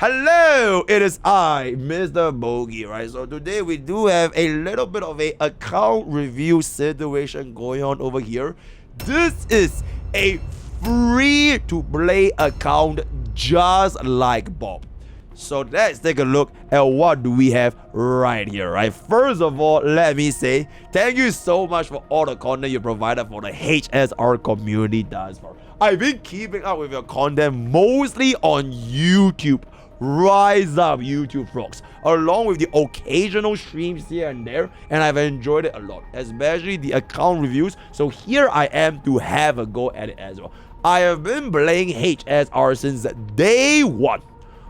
Hello, it is I, MrPokke, right? So today we do have a little bit of a account review situation going on over here. This is a free-to-play account just like Bob. So let's take a look at what do we have right here, right? First of all, let me say thank you so much for all the content you provided for the HSR community thus far. I've been keeping up with your content mostly on YouTube. Rise up, YouTube frogs, along with the occasional streams here and there, and I've enjoyed it a lot, especially the account reviews. So here I am to have a go at it as well. I have been playing HSR since day one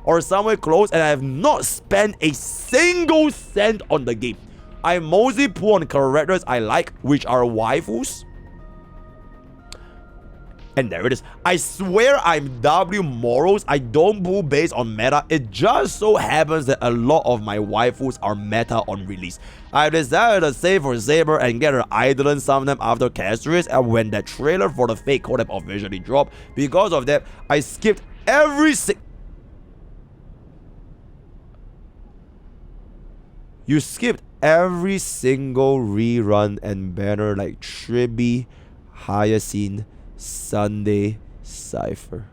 or somewhere close, and I have not spent a single cent on the game. I mostly pull on characters I like, which are waifus. And there it is. I swear I'm W morals. I don't pull based on meta. It just so happens that a lot of my waifus are meta on release. I decided to save for Saber and get her idling some of them after Castries, and when the trailer for the fake collab officially dropped. Because of that, I skipped every You skipped every single rerun and banner like Tribi, Hyacinth, Sunday, Cypher.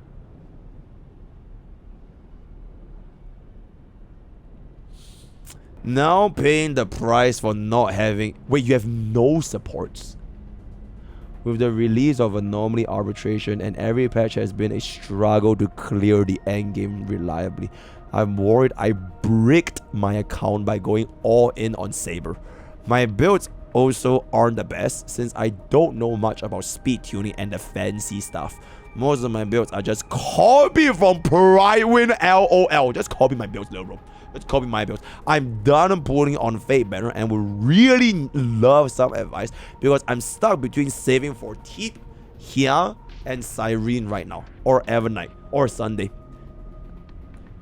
Now paying the price for not having... Wait, you have no supports? With the release of Anomaly Arbitration, and every patch has been a struggle to clear the endgame reliably, I'm worried I bricked my account by going all in on Saber. My builds also aren't the best since I don't know much about speed tuning and the fancy stuff. Most of my builds are just copy from Pride LOL. Just copy my builds, little bro. Just copy my builds. I'm done pulling on Fate Banner and would really love some advice because I'm stuck between saving for Teep, Hia, and Cyrene right now, or Evernight, or Sunday.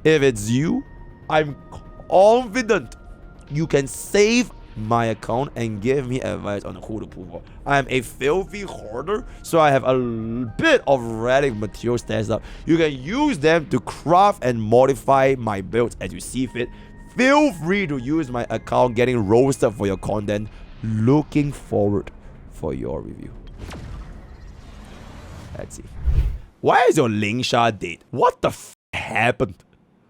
If it's you, I'm confident you can save my account and give me advice on who to pull for. I am a filthy hoarder, so I have a bit of relic material stashed up. You can use them to craft and modify my builds as you see fit. Feel free to use my account getting roasted for your content. Looking forward for your review. Let's see. Why is your Lingsha dead? What the f happened?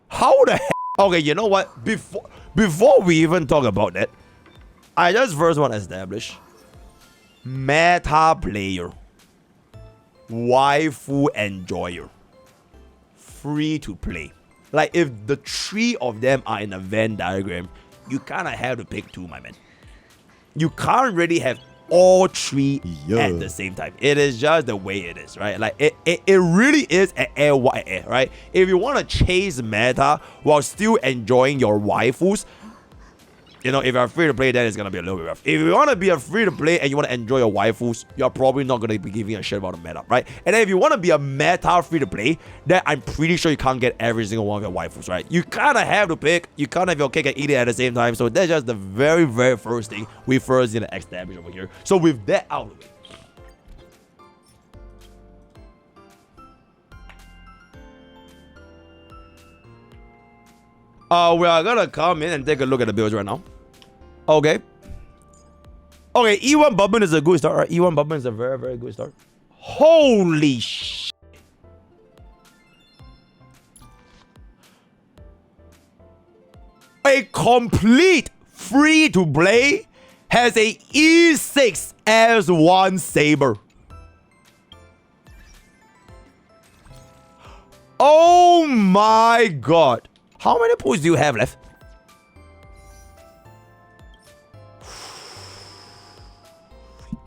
How the heck? Okay, you know what? Before we even talk about that, I just first want to establish meta player, waifu enjoyer, free to play. Like if the three of them are in a Venn diagram, you kind of have to pick two, my man. You can't really have all three at the same time. It is just the way it is, right? Like it really is an LYA, right? If you want to chase meta while still enjoying your waifus, you know, if you're free to play, then it's gonna be a little bit rough. If you want to be a free to play and you want to enjoy your waifus, you're probably not gonna be giving a shit about the meta, right? And then if you want to be a meta free to play, then I'm pretty sure you can't get every single one of your waifus, right? You kind of have to pick. You can't have your cake and eat it at the same time. So that's just the very, very first thing we first need to establish over here. So with that out of the way, we are gonna come in and take a look at the builds right now. Okay. Okay, E1 Bubban is a good start, right? E1 Bubban is a very, very good start. Holy shit. A complete free-to-play has a E6S1 Saber. Oh my god. How many pulls do you have left?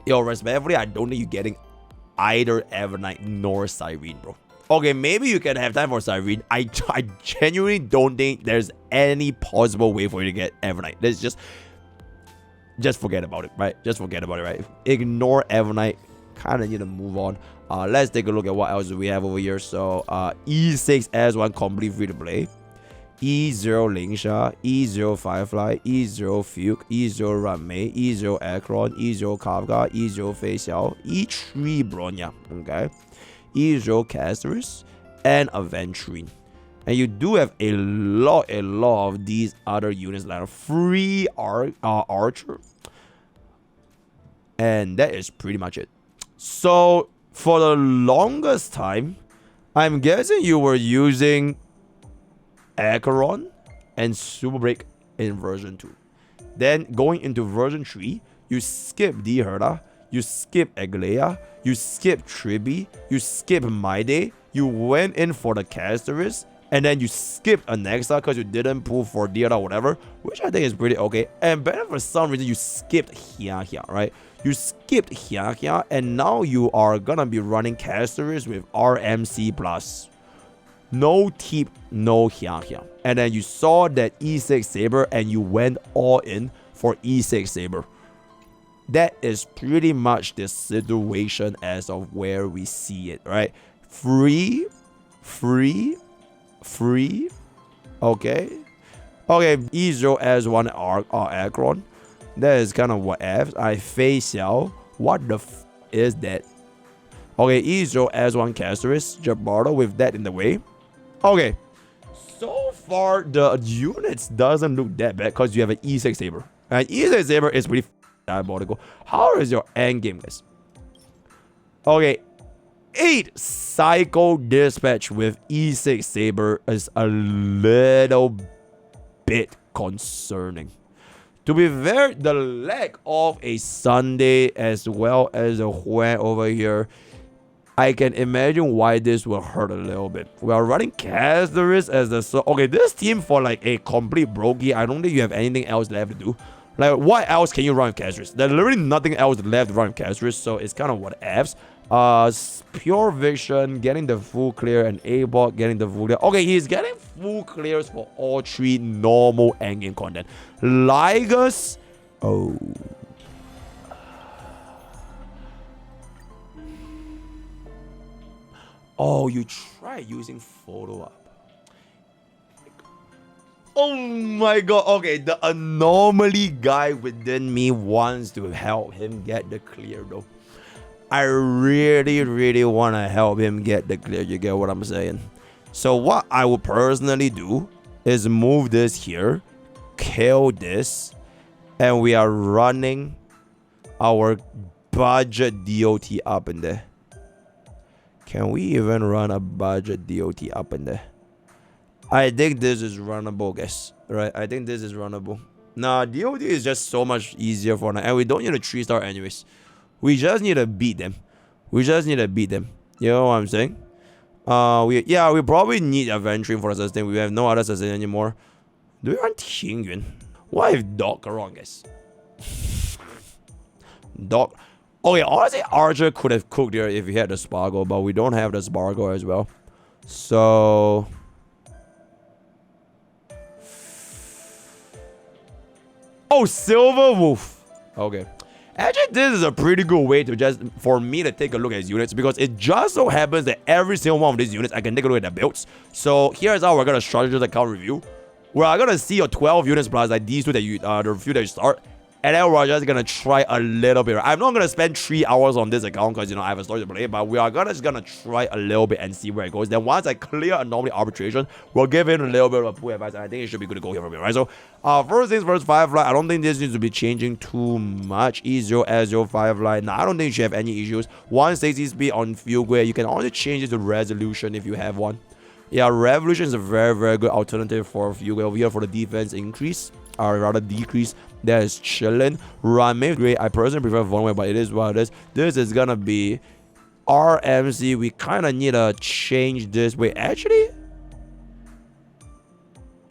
Yo, respectfully, I don't think you're getting either Evernight nor Cyrene, bro. Okay, maybe you can have time for Cyrene. I genuinely don't think there's any possible way for you to get Evernight. Let's just forget about it, right? Just forget about it, right? Ignore Evernight. Kind of need to move on. Let's take a look at what else we have over here. So, E6S1 complete free to play. E0 Lingsha, E0 Firefly, E0 Fuke, E0 Ranmei, E0 Akron, E0 Kafka, E0 Fei Xiao, E3 Bronya, okay? E0 Casters, and Aventurine. And you do have a lot of these other units like a free archer. And that is pretty much it. So for the longest time, I'm guessing you were using Acheron and Super Break in version 2. Then going into version 3, you skip Dherda, you skip Aglaya, you skip Tribi, you skip Maide, you went in for the Casterist, and then you skipped Anexa because you didn't pull for Dherda or whatever, which I think is pretty okay. And then for some reason, you skipped Hia, right? You skipped Hia, and now you are gonna be running Casterist with RMC plus. No tip, no Hia. And then you saw that E6 Saber and you went all in for E6 Saber. That is pretty much the situation as of where we see it, right? Free. Okay. E6S1 Acheron. That is kind of what F. I face Xiao. What the f is that? Okay, E6S1 Casterist. Jabardo with that in the way. Okay. So far, the units doesn't look that bad because you have an E6 Saber. And E6 Saber is pretty diabolical. How is your end game, guys? Okay. 8 Psycho Dispatch with E6 Saber is a little bit concerning. To be fair, the lack of a Sunday as well as a Hue over here, I can imagine why this will hurt a little bit. We are running Casterist as the... Okay, this team for like a complete brokey, I don't think you have anything else left to do. Like, what else can you run with Casterist? There's literally nothing else left to run with Casterist, so it's kind of what F's. Pure Vision, getting the full clear, and A-Bot getting the full clear. Okay, he's getting full clears for all 3 normal endgame content. Ligus... Oh... Oh, you try using photo up. Oh my god. Okay, the anomaly guy within me wants to help him get the clear though. I really want to help him get the clear. You get what I'm saying? So what I would personally do is move this here, kill this, and we are running our budget DOT up in there. Can we even run a budget DOT up in there? I think this is runnable, guys. Right? I think this is runnable. Nah, DOT is just so much easier for now. And we don't need a 3-star anyways. We just need to beat them. We just need to beat them. You know what I'm saying? We probably need Adventuring for a sustain. We have no other sustain anymore. Do we run Qingyuan? What if Doc are wrong, guys? Doc... Okay, honestly, Archer could have cooked here if he had the Sparkle, but we don't have the Sparkle as well. So... Oh, Silver Wolf. Okay. Actually, this is a pretty good way to just, for me to take a look at his units, because it just so happens that every single one of these units, I can take a look at the builds. So here's how we're going to structure the account review. We're going to see your 12 units plus like these two that you, the few that you start. And then we're just gonna try a little bit. I'm not gonna spend 3 hours on this account because, you know, I have a story to play. But we are just gonna try a little bit and see where it goes. Then once I clear Anomaly Arbitration, we'll give it a little bit of a pull advice. And I think it should be good to go here from here, right? So, first things first, Firefly. I don't think this needs to be changing too much. E6S1 Firefly. Now, I don't think you should have any issues. 160 speed on Field Grade. You can also change it to Resolution if you have one. Yeah, Revolution is a very good alternative for Field Grade over here for the defense increase. Or rather decrease. That is chilling. Run maybe great. I personally prefer Vonway, but it is what it is. This is gonna be RMC. We kind of need to change this. Wait, actually,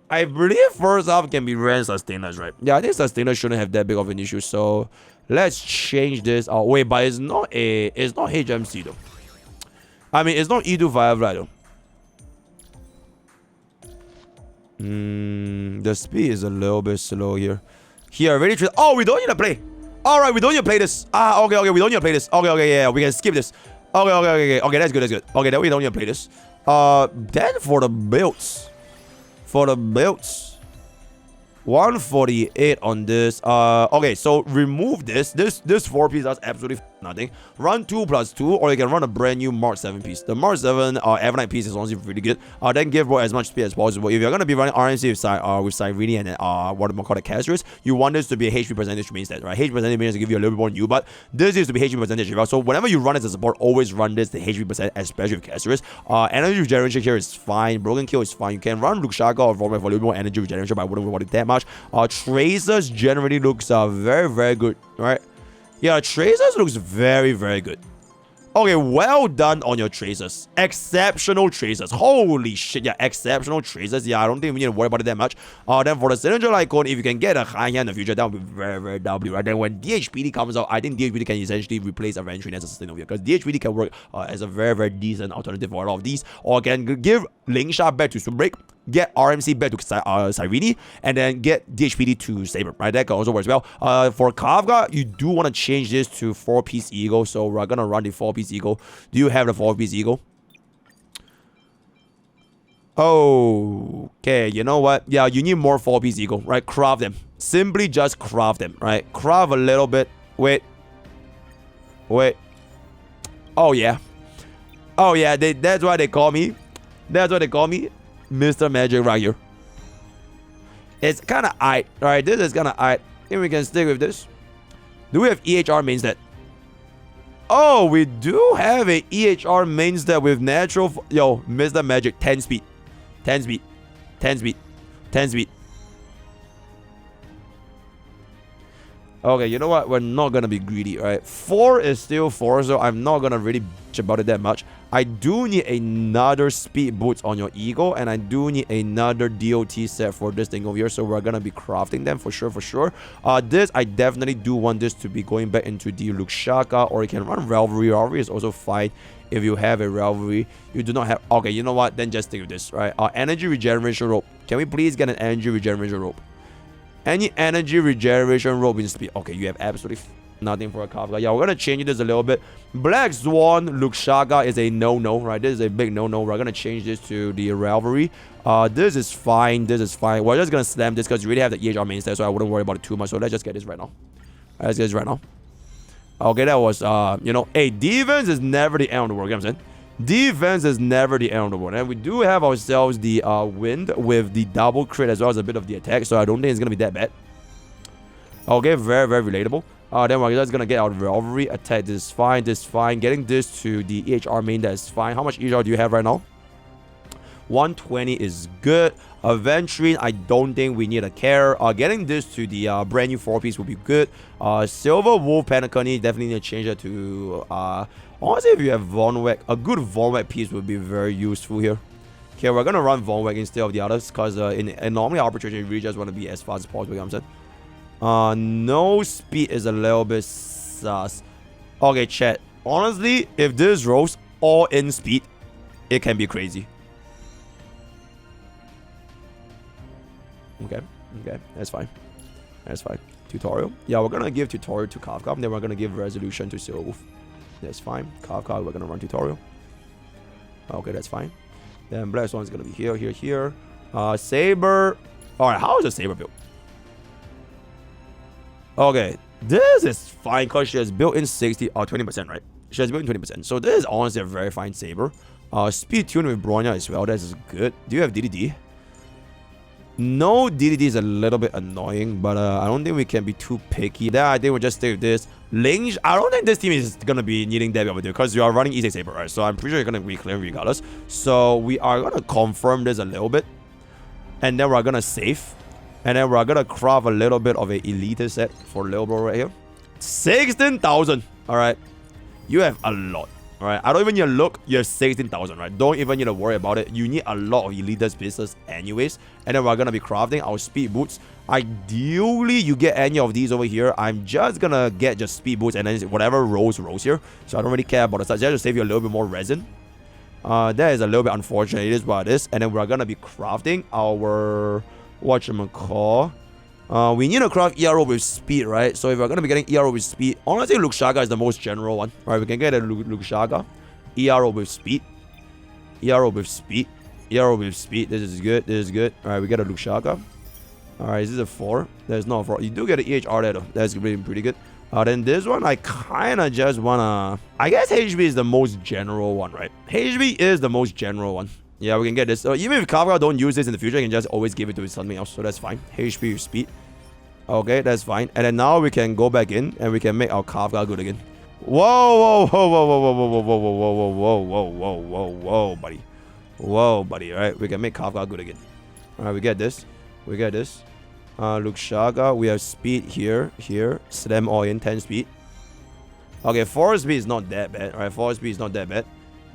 I believe first off can be ran sustainers, right? Yeah, I think sustainers shouldn't have that big of an issue. So let's change this. Oh wait, but it's not HMC though. I mean, it's not E2 Firefly though. The speed is a little bit slow here. Here, ready to... Oh, we don't need to play. Alright, we don't need to play this. Okay, we don't need to play this. Okay, yeah, we can skip this. Okay, that's good. Okay, then we don't need to play this. Then for the builds. 148 on this. Okay, so remove this. This 4 piece, that's absolutely nothing. Run 2 plus 2, or you can run a brand new Mark 7 piece. The Mark 7 Evernight piece is honestly really good. Then give bro as much speed as possible. If you're going to be running RMC with Cyrene and what am I call it, Casters, you want this to be a HP percentage main stat, right? HP percentage means to give you a little bit more new, but this is to be HP percentage. So whenever you run as a support, always run this, the HP percent, especially with Casters. Energy regeneration here is fine. Broken Kill is fine. You can run Luke Shaka or Vormec for a little bit more energy regeneration, but I wouldn't want it that much. Tracers generally looks very, very good, right? Yeah, Tracers looks very, very good. Okay, well done on your Tracers. Exceptional Tracers. Holy shit, yeah, exceptional Tracers. Yeah, I don't think we need to worry about it that much. Then for the Cylindrical Icon, if you can get a high hand in the future, that would be very, very W, right? Then when DHPD comes out, I think DHPD can essentially replace Aventry as a sustainable here, because DHPD can work as a very, very decent alternative for a lot of these, or can give Link Shot back to Swinbreak, get RMC back to Cyrene, and then get DHPD to Saber, right? That can also work as well. For Kafka, you do want to change this to 4-piece Eagle, so we're gonna run the 4-piece Eagle. Do you have the 4-piece Eagle? Okay, you know what? Yeah, you need more 4-piece Eagle, right? Craft them. Simply just craft them, right? Craft a little bit. Wait. Oh, yeah. Oh, yeah, that's why they call me. That's what they call me. Mr. Magic right here. It's kind of aight. Alright, this is kind of aight. I think we can stick with this. Do we have EHR main stat? Oh, we do have a EHR main stat with natural... Yo, Mr. Magic, 10 speed. 10 speed. 10 speed. 10 speed. Okay, you know what? We're not going to be greedy, right? 4 is still 4, so I'm not going to really bitch about it that much. I do need another speed boots on your Eagle, and I do need another DOT set for this thing over here, so we're going to be crafting them for sure. This, I definitely do want this to be going back into the Luke Shaka, or you can run Revelry. Revelry is also fine if you have a Revelry. You do not have... Okay, you know what? Then just stick with this, right? Energy regeneration rope. Can we please get an energy regeneration rope? Any energy regeneration rope in speed. Okay, you have absolutely nothing for a Kafka. Yeah, we're going to change this a little bit. Black Swan, Luke Shaka is a no-no, right? This is a big no-no. We're going to change this to the Revelry. This is fine. This is fine. We're just going to slam this because you really have the EHR main stat, so I wouldn't worry about it too much. So let's just get this right now. Let's get this right now. Okay, that was, you know, hey, defense is never the end of the world. You know what I'm saying? Defense is never the end of the world. And we do have ourselves the wind with the double crit as well as a bit of the attack. So I don't think it's going to be that bad. Okay, very, very relatable. Then we're just going to get our Revelry attack. This is fine. This is fine. Getting this to the EHR main, that is fine. How much EHR do you have right now? 120 is good. Aventrine, I don't think we need a care. Getting this to the brand new 4-piece would be good. Silver Wolf Panaconi, definitely need to change that to... honestly, if you have Vonwek, a good Vonwek piece would be very useful here. Okay, we're going to run Vonwek instead of the others, because in Anomaly Arbitration, you really just want to be as fast as possible, you know what I'm saying? No speed is a little bit sus. Okay, chat. Honestly, if this rolls all in speed, it can be crazy. Okay, that's fine. That's fine. Tutorial. Yeah, we're going to give tutorial to Kafka, and then we're going to give resolution to Silver Wolf. That's fine. Kafka, we're going to run tutorial. Okay, that's fine. Then Black Swan is going to be here. Saber. Alright, how is the Saber built? Okay, this is fine because she has built in 60 or 20%, right? She has built in 20%. So this is honestly a very fine Saber. Speed tune with Bronya as well. That is good. Do you have DDD? No, DDD is a little bit annoying, but I don't think we can be too picky. Then I think we'll just stay with this. Link, I don't think this team is going to be needing that over there because you are running E6S Saber, right? So I'm pretty sure you're going to be clear regardless. So we are going to confirm this a little bit. And then we're going to save. And then we're going to craft a little bit of an elite set for little bro right here. 16,000. All right. You have a lot. All right. I don't even need to look. You have 16,000, right? Don't even need to worry about it. You need a lot of elite pieces anyways. And then we're going to be crafting our speed boots. Ideally, you get any of these over here. I'm just going to get just speed boots and then whatever rolls here. So I don't really care about the size. Just to save you a little bit more resin. That is a little bit unfortunate. It is what it is. And then we're going to be crafting our... whatchamacall. We need to craft ERO with speed, right? So if we're going to be getting ERO with speed, honestly, Luke Shaka is the most general one. Right, we can get a Luke Shaka. ERO with speed. ERO with speed. ERO with speed. This is good. This is good. All right, we get a Luke Shaka. All right, is this a 4? There's no 4. You do get an EHR there, though. That's really pretty good. Then this one, I kind of just wanna... I guess HB is the most general one, right? HB is the most general one. Yeah, we can get this. Even if Kafka don't use this in the future, I can just always give it to something else. So that's fine. HP is speed. Okay, that's fine. And then now we can go back in and we can make our Kafka good again. Whoa, whoa, whoa, whoa, whoa, whoa, whoa, whoa, whoa, whoa, whoa, whoa, whoa, whoa, whoa, buddy. Whoa, buddy. All right, we can make Kafka good again. All right, we get this. We get this. Luxaga, we have speed here, Slam all in, 10 speed. Okay, 4 speed is not that bad. All right, 4 speed is not that bad.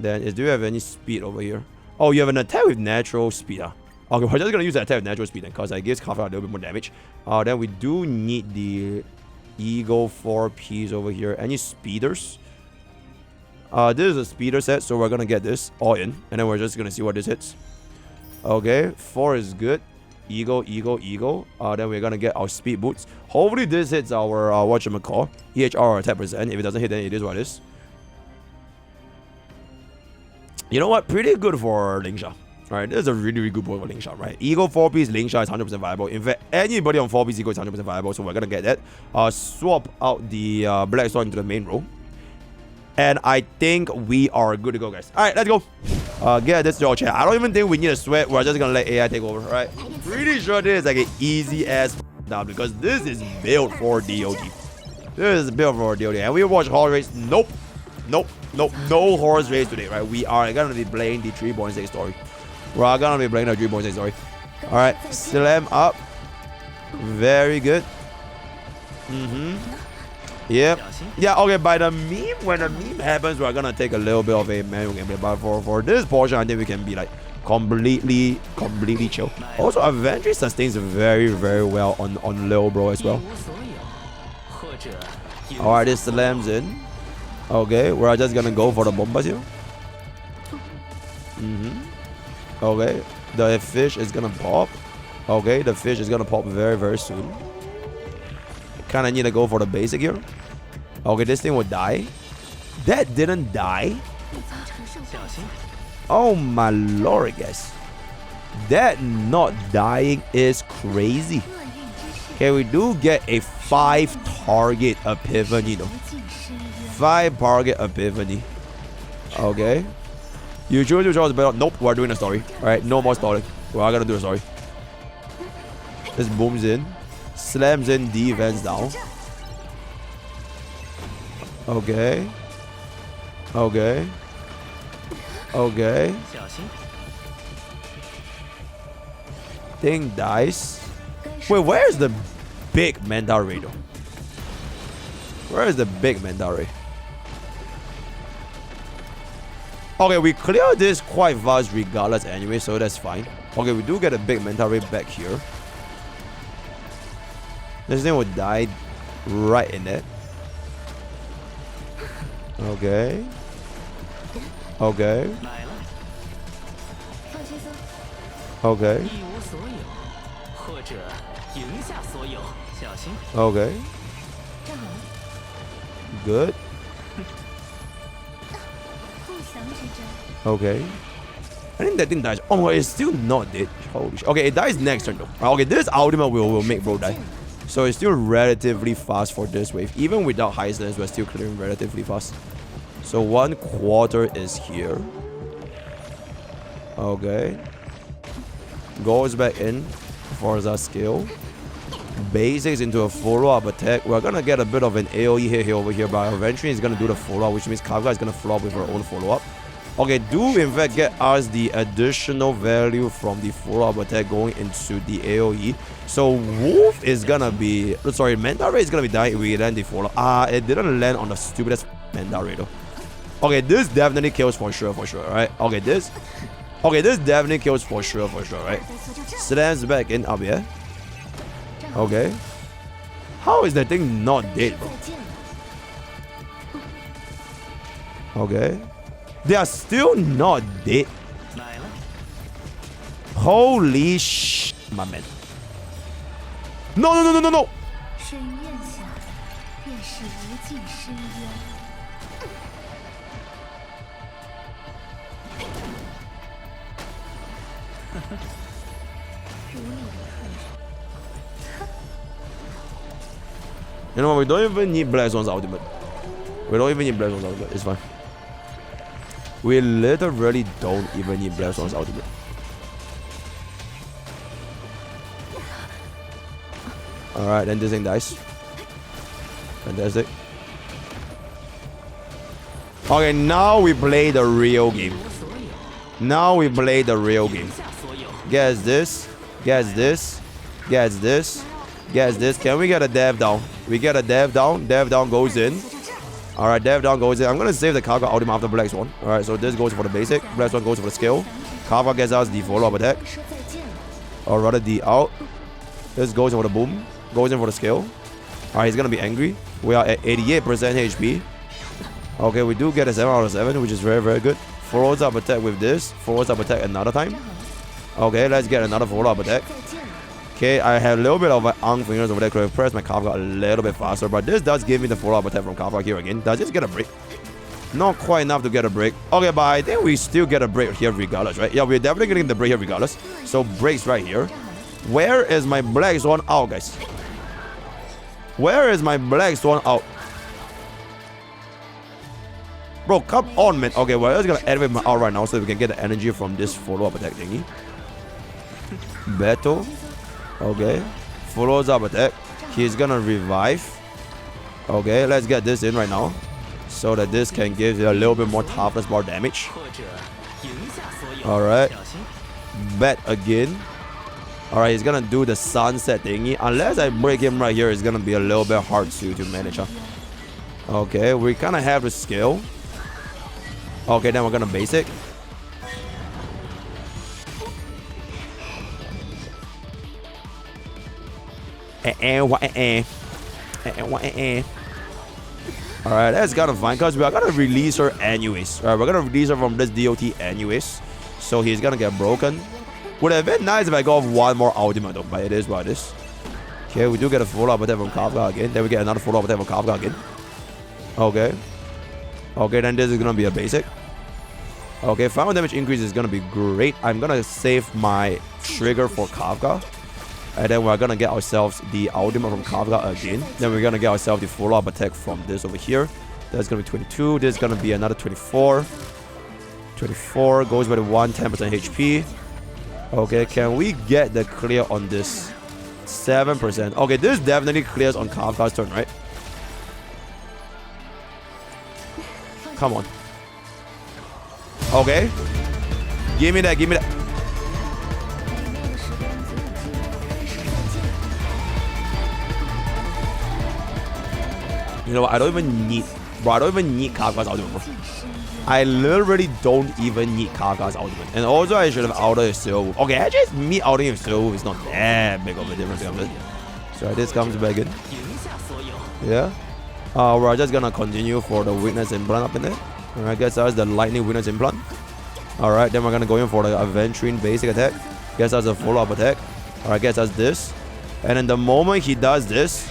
Then, do you have any speed over here? Oh, you have an attack with natural speed. Okay, we're just gonna use the attack with natural speed then, because I guess Kafka a little bit more damage. Then we do need the Eagle 4Ps over here. Any speeders? This is a speeder set, so we're gonna get this all in, and then we're just gonna see what this hits. Okay, 4 is good. Eagle. Then we're gonna get our speed boots. Hopefully this hits our whatchamacall, EHR or attack percent. If it doesn't hit, then it is what it is. You know what? Pretty good for Lingsha. Alright, this is a really, really good board for Lingsha, right? Eagle 4Ps, Lingsha is 100% viable. In fact, anybody on 4Ps Eagle is 100% viable, so we're gonna get that. Swap out the Black Sword into the main row. And I think we are good to go, guys. Alright, let's go. Get this draw chat. I don't even think we need a sweat. We're just gonna let AI take over, alright? Pretty sure this is like an easy ass down because this is built for DOD. This is built for DOD. And we watch horse race. Nope. No horse race today, right? We are gonna be playing the 3.6 story. We're gonna be playing the 3.6 story. Alright, slam up. Very good. Yep. Yeah, okay, by the meme, when the meme happens, we're gonna take a little bit of a manual gameplay. But for this portion, I think we can be like completely chill. Also, Aventry sustains very, very well on Lil Bro as well. Alright, this slams in. Okay, we're just gonna go for the bombas here. Okay, the fish is gonna pop. Okay, the fish is gonna pop very, very soon. Kinda need to go for the basic here. Okay, this thing will die. That didn't die. Oh my lord, guys. That not dying is crazy. Okay, we do get a 5 target epiphany though. 5 target epiphany. Okay. You choose to draw the battle. Nope, we're doing a story. Alright, no more stalling. We're gonna do a story. This booms in. Slams in, defense down. Okay. Thing dies. Wait, where's the big mental ray though? Where is the big mental ray? Okay, we clear this quite fast regardless anyway, so that's fine. Okay, we do get a big mental ray back here. This thing would die right in it. Okay. Okay. Good. Okay. I think that thing dies. Oh my, it's still not dead. Holy shit. Okay, it dies next turn though. Okay, this ultimate will make bro die. So it's still relatively fast for this wave. Even without high stands, we're still clearing relatively fast. So 1/4 is here. Okay. Goes back in for the skill. Basics into a follow-up attack. We're gonna get a bit of an AoE hit here over here, but eventually he's gonna do the follow-up, which means Kafka is gonna follow up with her own follow-up. Okay, do in fact get us the additional value from the follow-up attack going into the AoE. So Wolf is gonna be... Sorry, Mental Ray is gonna be dying if we land the follow-up. It didn't land on the stupidest Mental Ray though. Okay, this definitely kills for sure, right? Okay, this definitely kills for sure, right? Slams back in up here. Okay. How is that thing not dead, bro? Okay. They are still not dead. Holy sh... my man. No. You know what? We don't even need Black Swan's ultimate. We don't even need Black Swan's ultimate. It's fine. We literally don't even need Black Swan's ultimate. Alright, then this thing dies. Fantastic. Okay, now we play the real game. Now we play the real game. Guess this. Guess this. Guess this. Guess this. Can we get a dev down? We get a dev down. Dev down goes in. Alright, dev down goes in. I'm gonna save the Kafka ultimate after Black Swan. Alright, so this goes for the basic. Black Swan goes for the skill. Kafka gets us the follow-up attack. Or rather the out. This goes for the boom. Goes in for the skill. Alright, he's gonna be angry. We are at 88% HP. Okay, we do get a 7 out of 7, which is very, very good. Follows up attack with this. Follows up attack another time. Okay, let's get another follow-up attack. Okay, I have a little bit of my arm fingers over there. Could have pressed my Kafka a little bit faster, but this does give me the follow-up attack from Kafka here again. Does this get a break? Not quite enough to get a break. Okay, but I think we still get a break here regardless, right? Yeah, we're definitely getting the break here regardless. So breaks right here. Where is my Black Swan out, guys? Where is my Black Swan out? Bro, come on, man. Okay, well, I'm just gonna activate my out right now so we can get the energy from this follow-up attack thingy. Battle. Okay. Follows up attack. He's gonna revive. Okay, let's get this in right now. So that this can give you a little bit more toughness bar damage. Alright. Bet again. Alright, he's gonna do the sunset thingy. Unless I break him right here, it's gonna be a little bit hard to manage. Huh? Okay, we kinda have the skill. Okay, then we're gonna basic. Alright, that's kind of fine because we are gonna release her anyways. Alright, we're gonna release her from this DOT anyways. So he's gonna get broken. Would have been nice if I got one more ultimate though, but it is what it is. Okay, we do get a follow-up attack from Kafka again. Then we get another follow-up attack from Kafka again. Okay. Okay, then this is gonna be a basic. Okay, final damage increase is gonna be great. I'm gonna save my trigger for Kafka. And then we're gonna get ourselves the ultimate from Kafka again. Then we're gonna get ourselves the follow-up attack from this over here. That's gonna be 22. This is gonna be another 24. 24 goes by the 10% HP. Okay, can we get the clear on this? 7%. Okay, this definitely clears on Kafka's turn, right? Come on. Okay. Give me that, give me that. You know what? I don't even need... Bro, I don't even need Kafka's ultimate, bro. I literally don't even need Kafka's ultimate. And also, I should have outed Silver Wolf. Okay, actually, me outing of Silver Wolf is not that big of a difference. So this comes back in. Yeah. We're just gonna continue for the weakness implant up in there. Alright, guess that's the lightning weakness implant. Alright, then we're gonna go in for the Aventurine basic attack. Guess that's a follow-up attack. Alright, guess that's this. And then the moment he does this...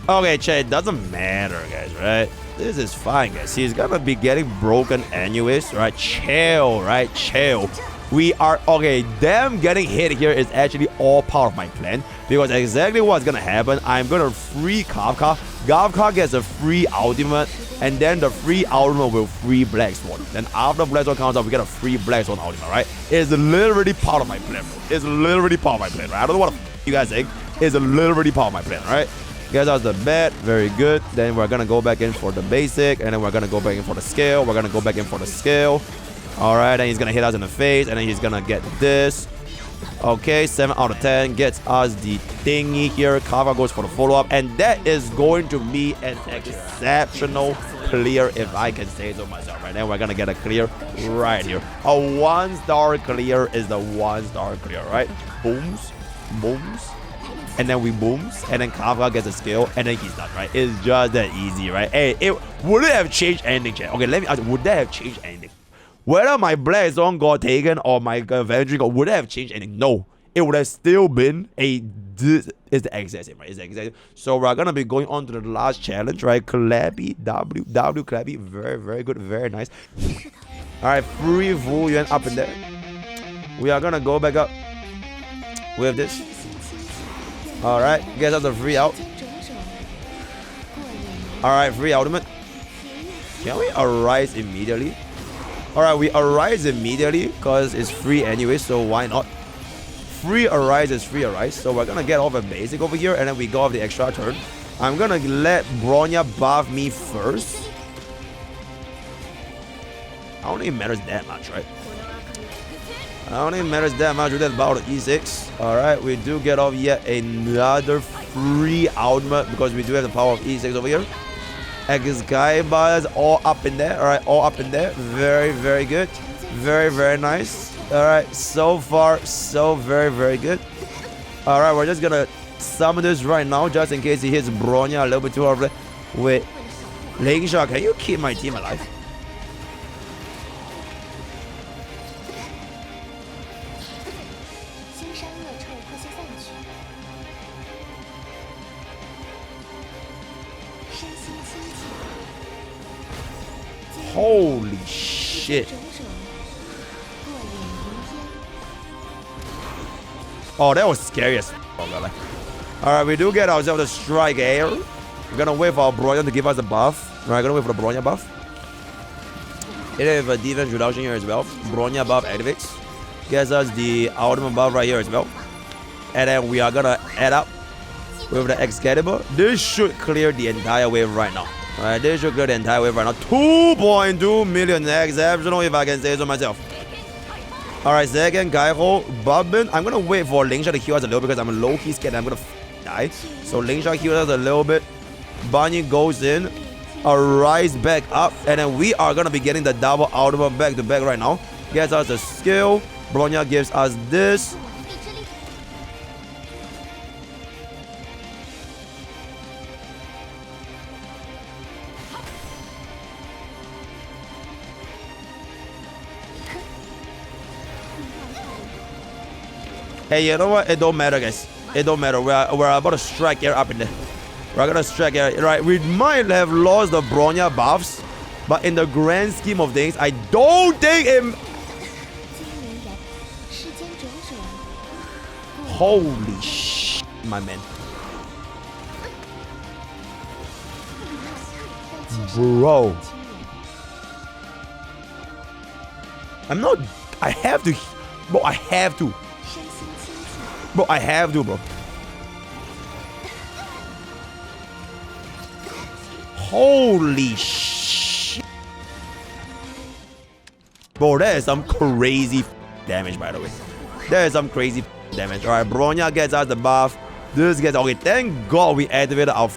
Okay, chat, it doesn't matter, guys, right? This is fine, guys. He's gonna be getting broken anyways, right? Chill, right? Chill. We are... Okay, them getting hit here is actually all part of my plan. Because exactly what's gonna happen, I'm gonna free Kafka. Kafka gets a free ultimate. And then the free ultimate will free Black Swan. Then after Black Swan comes out, we get a free Black Swan ultimate, right? It's literally part of my plan, bro. It's literally part of my plan, right? I don't know what you guys think. It's literally part of my plan, right? Guys, that's the bet. Very good. Then we're gonna go back in for the basic, and then we're gonna go back in for the scale. We're gonna go back in for the scale. All right, and he's gonna hit us in the face, and then he's gonna get this. Okay, 7 out of 10 gets us the thingy here. Kafka goes for the follow-up, and that is going to be an exceptional clear, if I can say so myself. Right now, we're gonna get a clear right here. A 1-star clear is the 1-star clear, right? Booms, booms. And then we booms, and then Kafka gets a skill, and then he's done, right? It's just that easy, right? Hey, would it have changed anything, chat? Okay, let me ask, would that have changed anything? Whether my Black Swan got taken or my Avenger got, would it have changed anything? No, it would have still been a... It's the exact same, right? It's the exact same. So we're going to be going on to the last challenge, right? Clappy, W Clappy. Very, very good. Very nice. Alright, free Wu Yuan up in there. We are going to go back up with this. Alright, get us the free out. Alright, free ultimate. Can we arise immediately? Alright, we arise immediately because it's free anyway, so why not? Free arise is free arise, so we're gonna get off a basic over here and then we go off the extra turn. I'm gonna let Bronya buff me first. I don't think it matters that much, right? I don't think it matters that much with that battle E6. Alright, we do get off yet another free ultimate because we do have the power of E6 over here. Excalibur is all up in there. Alright, all up in there. Very, very good. Very, very nice. Alright, so far, so very, very good. Alright, we're just gonna summon this right now just in case he hits Bronya a little bit too hard. Wait, Lingsha, can you keep my team alive? Holy shit. Oh, that was scary as f. Alright, we do get ourselves a strike air. We're gonna wait for our Bronya to give us a buff. Alright, gonna wait for the Bronya buff. It has a defense reduction here as well. Bronya buff activates. Gets us the ultimate buff right here as well. And then we are gonna add up with the Excalibur. This should clear the entire wave right now. Alright, this should clear the entire wave right now. 2.2 million exceptional, if I can say so myself. Alright, second Kaiho Bubbin. I'm gonna wait for Lingsha to heal us a little because I'm low-key scared I'm gonna die. So Lingsha heals us a little bit. Bunny goes in. Arise back up. And then we are gonna be getting the double ultimate back to back right now. Gets us a skill. Bronya gives us this. Hey, you know what? It don't matter, guys. It don't matter. We're about to strike air up in there. We're gonna strike air. Right, we might have lost the Bronya buffs, but in the grand scheme of things, I don't think it... Holy shit, my man. Bro. I'm not... I have to... Bro, I have to. Bro, I have to, bro. Holy shit. Bro, that is some crazy damage, by the way. That is some crazy damage. Alright, Bronya gets us the buff. This gets... Okay, thank God we activated our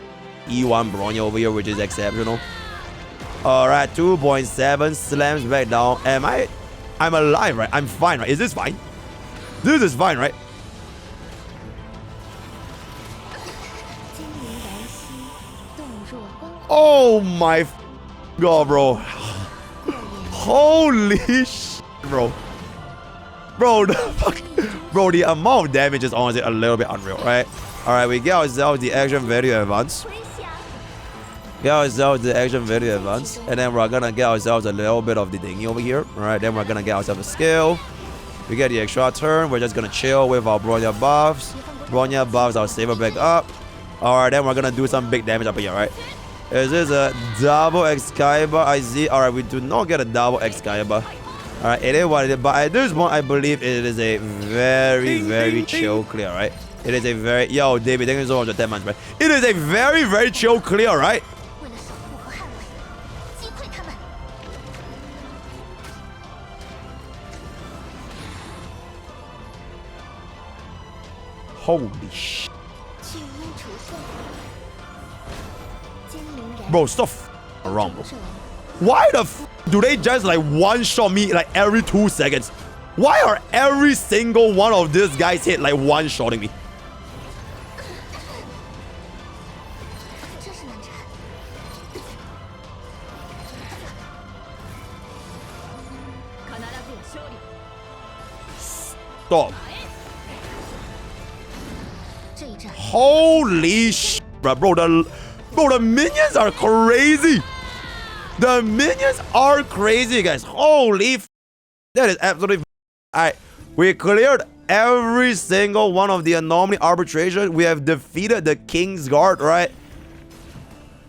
E1 Bronya over here, which is exceptional. Alright, 2.7 slams back down. I'm alive, right? I'm fine, right? Is this fine? This is fine, right? Oh my God, bro. Holy shit, bro. Bro, the fuck. Bro, the amount of damage is honestly a little bit unreal, right? Alright, we get ourselves the action value advance. Get ourselves the action value advance. And then we're gonna get ourselves a little bit of the dingy over here. Alright, then we're gonna get ourselves a skill. We get the extra turn. We're just gonna chill with our Bronya buffs. Bronya buffs our Saber back up. Alright, then we're gonna do some big damage up here, right? Is this a double Excalibur? I see. Alright, we do not get a double Excalibur. Alright, it is what it is. But at this point, I believe it is a very, very chill clear, right? It is a very... Yo, David, thank you so much for 10 months, man. It is a very, very chill clear, right? Holy shit. Bro, stop around, bro. Why the f do they just like one-shot me like every 2 seconds? Why are every single one of these guys hit like one-shotting me? Stop. Holy shit, bro. The minions are crazy. The minions are crazy, guys. Holy f. That is absolutely. Alright, we cleared every single one of the Anomaly Arbitration. We have defeated the King's Guard, right?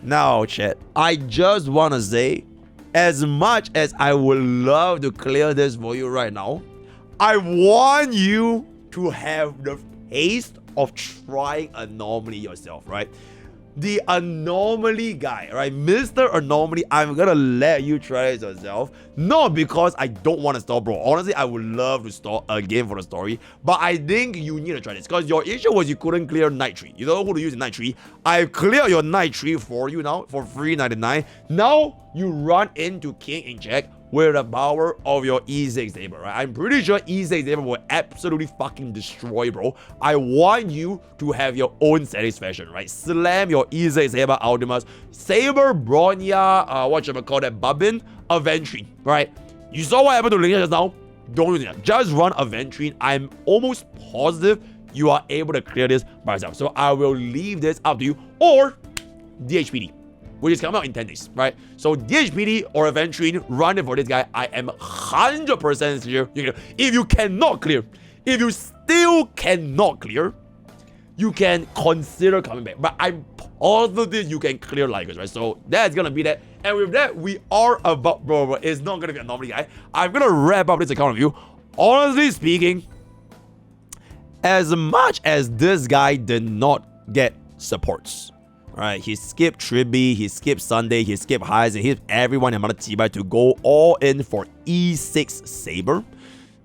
Now, chat, I just want to say, as much as I would love to clear this for you right now, I want you to have the taste of trying Anomaly yourself, right? The Anomaly guy, right? Mr. Anomaly, I'm gonna let you try it yourself. Not because I don't want to stall, bro. Honestly, I would love to stall again for the story. But I think you need to try this. Because your issue was you couldn't clear Night Tree. You don't know who to use in Night Tree. I clear your Night Tree for you now for $3.99. Now you run into King in check with the power of your E6 Saber, right? I'm pretty sure E6 Saber will absolutely fucking destroy, bro. I want you to have your own satisfaction, right? Slam your E6 Saber Ultimus, Saber, Bronya, Bubbin, Aventrine, right? You saw what happened to Linga just now? Don't do that. Just run Aventrine. I'm almost positive you are able to clear this by yourself. So I will leave this up to you. Or DHPD, which is coming out in 10 days, right? So DHPD or Aventrine, run it for this guy. I am 100% sure. If you cannot clear, if you still cannot clear, you can consider coming back. But I'm positive you can clear Ligers, right? So that's gonna be that. And with that, we are about, bro, it's not gonna be a Anomaly guy. I'm gonna wrap up this account review. Honestly speaking, as much as this guy did not get supports, right? He skipped Tribi, he skipped Sunday, he skipped Highs, and he hit everyone in Tibai to go all in for E6 Saber.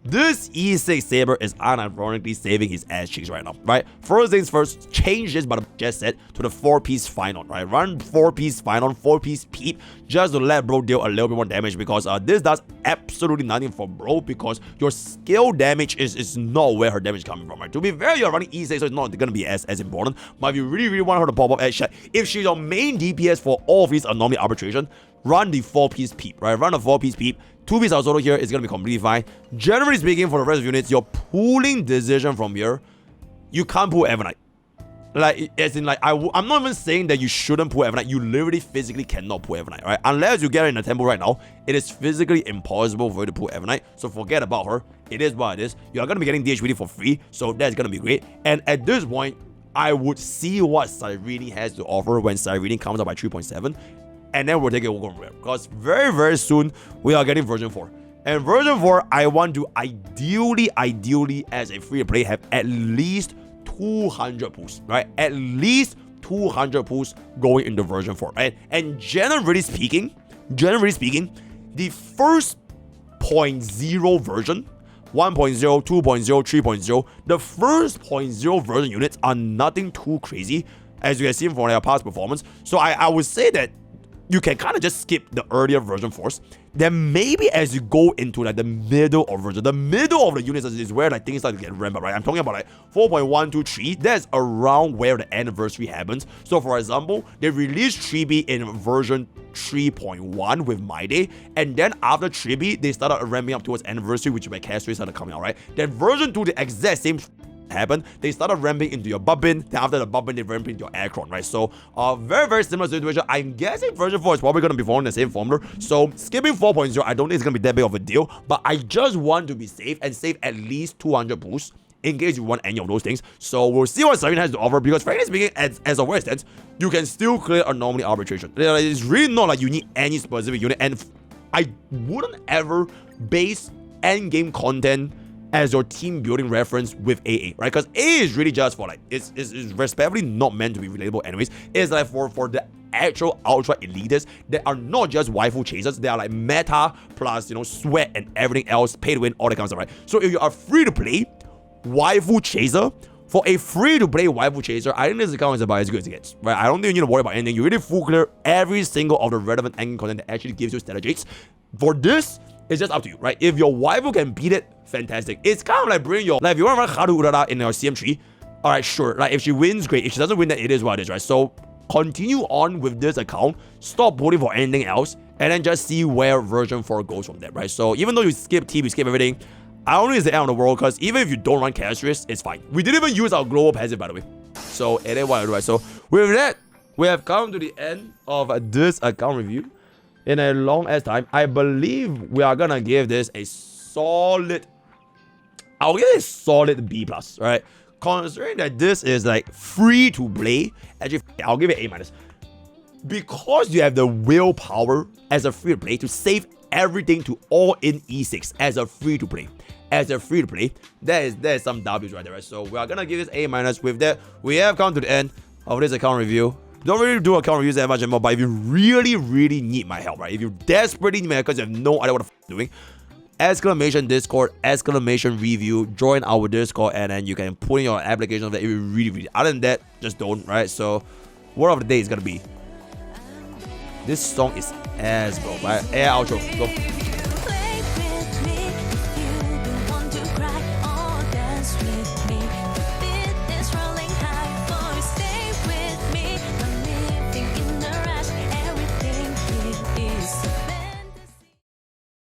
This E6 Saber is unironically saving his ass cheeks right now, right? First things first, change this, but I just said, to the 4-piece final, right? Run 4-piece final, 4-piece peep, just to let bro deal a little bit more damage, because this does absolutely nothing for bro, because your skill damage is not where her damage is coming from, right? To be fair, you're running E6, so it's not gonna be as important, but if you really want her to pop up as shit, if she's your main DPS for all of these Anomaly Arbitration, run the 4-piece peep, right? Run a 4-piece peep. 2-piece Solo here is going to be completely fine. Generally speaking, for the rest of units, your pooling decision from here, you can't pull Evernight. Like, as in, like, I'm not even saying that you shouldn't pull Evernight. You literally physically cannot pull Evernight, right? Unless you get her in a temple right now, it is physically impossible for you to pull Evernight. So forget about her. It is what it is. You're going to be getting DHPD for free, so that's going to be great. And at this point, I would see what Cyrene has to offer when Cyrene comes up by 3.7. And then we'll take it over from there. Because very, very soon, we are getting version 4. And version 4, I want to ideally, as a free-to-play, have at least 200 pulls, right? At least 200 pulls going into version 4, right? And generally speaking, the first 0.0 version, 1.0, 2.0, 3.0, the first 0.0 version units are nothing too crazy, as you have seen from their past performance. So I would say that you can kind of just skip the earlier version 4s. Then maybe as you go into like the middle of version, the middle of the units is where like things start to get ramped up, right? I'm talking about like 4.123. That's around where the anniversary happens. So for example, they released Tribi in version 3.1 with My Day, and then after Tribi, they started ramping up towards anniversary, which is where Castry started coming out, right? Then version 2, the exact same happened. They started ramping into your Bubbin. Then after the Bubbin, they ramped into your Aircron, right? So very, very similar situation. I'm guessing version 4 is probably going to be following the same formula. So skipping 4.0, I don't think it's going to be that big of a deal, but I just want to be safe and save at least 200 boosts in case you want any of those things. So we'll see what Cyrene has to offer, because frankly speaking, as of where it stands, you can still clear Anomaly Arbitration. It's really not like you need any specific unit, and I wouldn't ever base endgame content as your team building reference with AA, right? Because AA is really just for like, it's respectively not meant to be relatable anyways. It's like for the actual ultra elitists that are not just waifu chasers, they are like meta plus, sweat and everything else, pay to win, all that kind of stuff, right? So if you are free to play waifu chaser, for a free to play waifu chaser, I think this account is about as good as it gets, right? I don't think you need to worry about anything. You really full clear every single of the relevant endgame content that actually gives you strategies. For this, it's just up to you, right? If your waifu can beat it, fantastic. It's kind of like bringing your, like if you want to run Haru Urara in your CM3, alright, sure. Like if she wins, great. If she doesn't win, then it is what it is, right? So continue on with this account, stop voting for anything else, and then just see where version 4 goes from there, right? So even though you skip team, you skip everything, I don't think it's the end of the world, because even if you don't run Castris, it's fine. We didn't even use our global passive, by the way. So it is what it is, right? So with that, we have come to the end of this account review. In a long ass time, I believe we are gonna give this a solid, I'll give it a solid B+, right? Considering that this is like free to play, actually I'll give it A-. Because you have the willpower as a free to play to save everything to all in E6 as a free to play. As a free to play, that is some W's right there, right? So we are gonna give this A-. With that, we have come to the end of this account review. Don't really do account reviews that much anymore, but if you really need my help, right? If you desperately need my help because you have no idea what the f doing, exclamation Discord, exclamation review, join our Discord, and then you can put in your application of that if you really. Other than that, just don't, right? So, word of the day is gonna be, this song is ass, bro. Right? Air outro, go.